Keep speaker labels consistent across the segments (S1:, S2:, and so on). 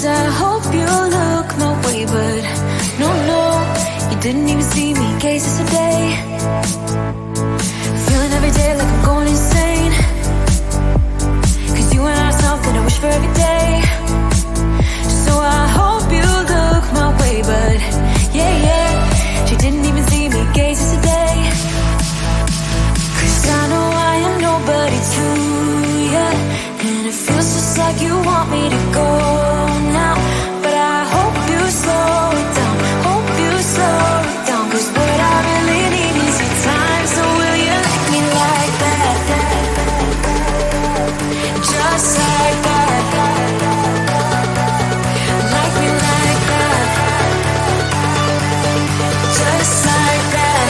S1: 'Cause I hope you look my way, but no, you didn't even see me, gazes today. Feeling every day like I'm going insane. 'Cause you and I are something I wish for every day. So I hope you look my way, but yeah, she didn't even see me, gazes today. 'Cause I know I am nobody to ya, and it feels just like you want me to go now. But I hope you slow it down, hope you slow it down. 'Cause what I really need is your time. So will you like me like that? Just like that. Like me like that. Just like that.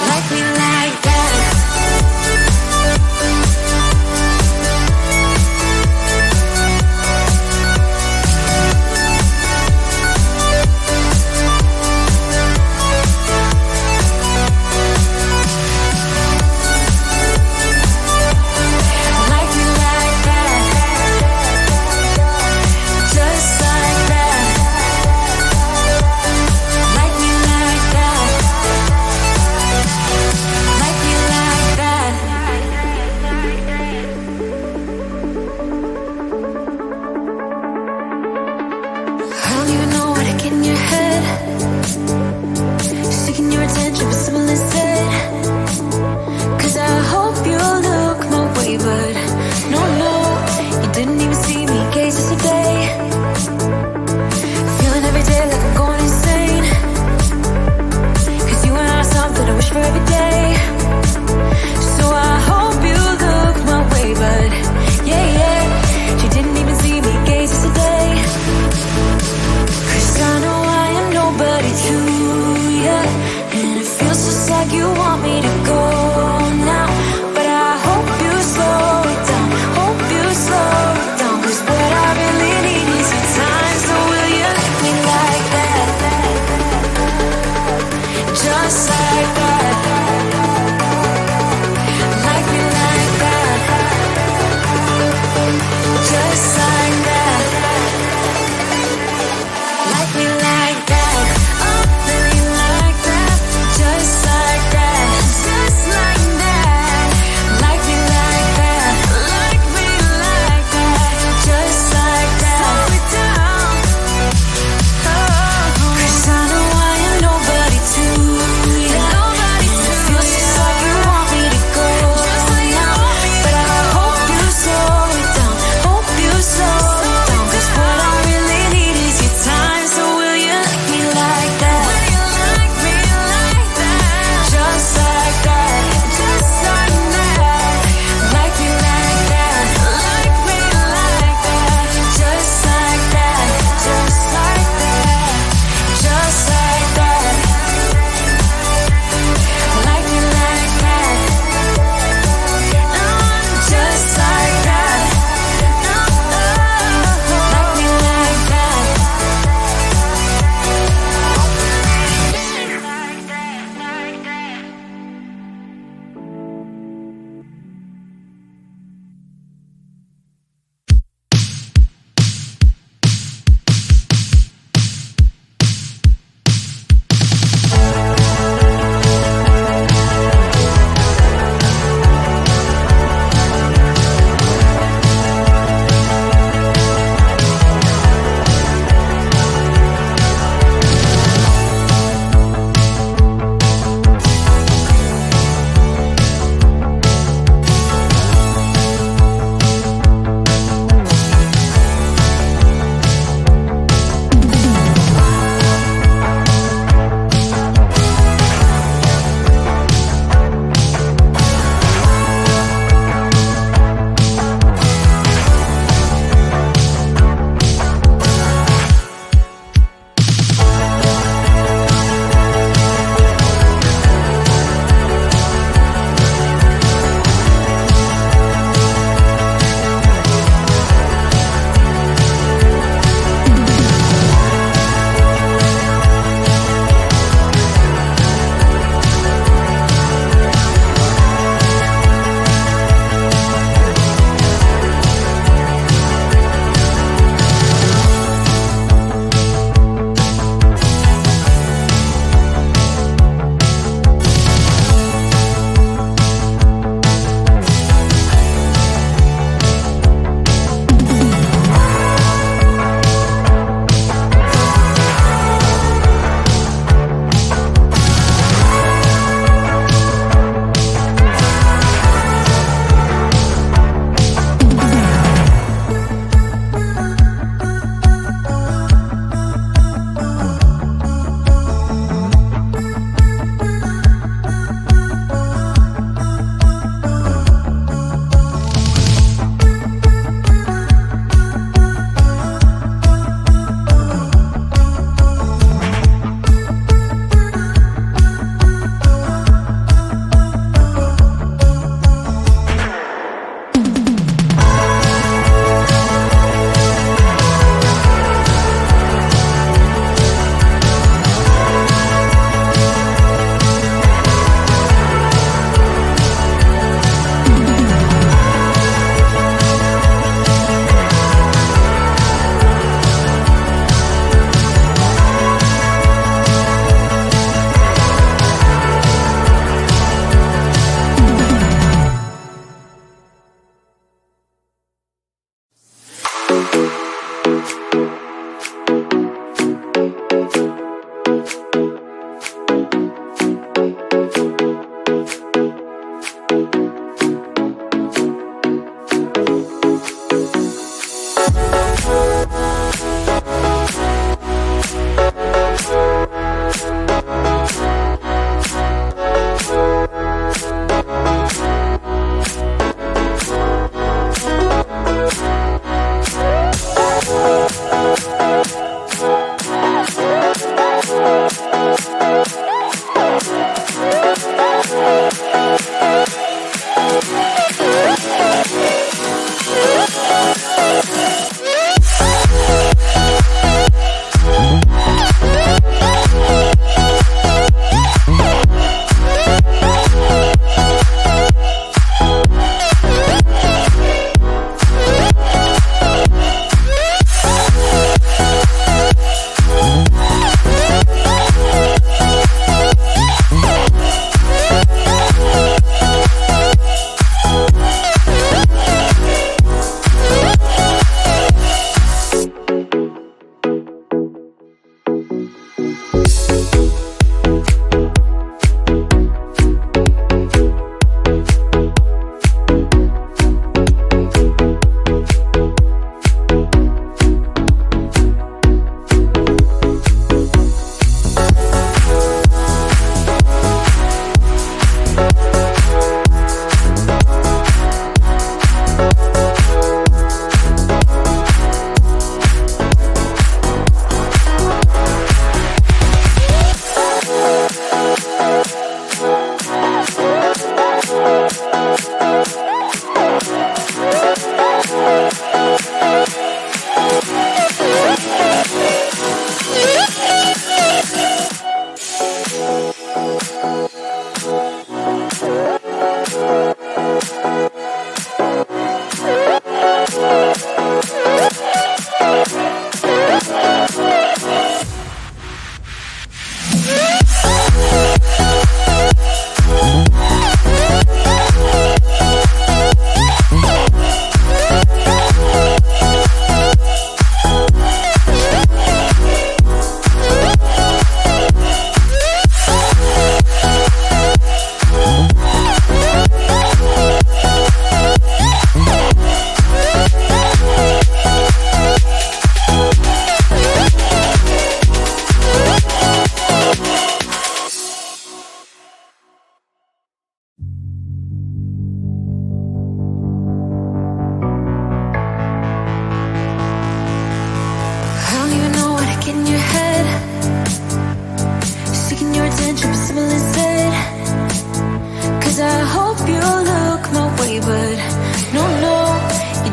S1: Like me like that. Like me like that. Just like that. Like me like that. Like me like that. I don't even know how to get in your head. Seeking your attention, but simple instead. 'Cause I hope you look my way, but no, you didn't even see me, gazes today. Feeling every day like I'm going insane. 'Cause you and I are something I wish for every day. So I hope you look my way, but yeah, she didn't even see me, gazes today. 'Cause I know I am nobody to ya, and it feels just like you want me to go now. But I hope you slow it down, hope you slow it down. 'Cause what I really need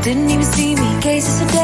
S1: Didn't even see me, gaze is a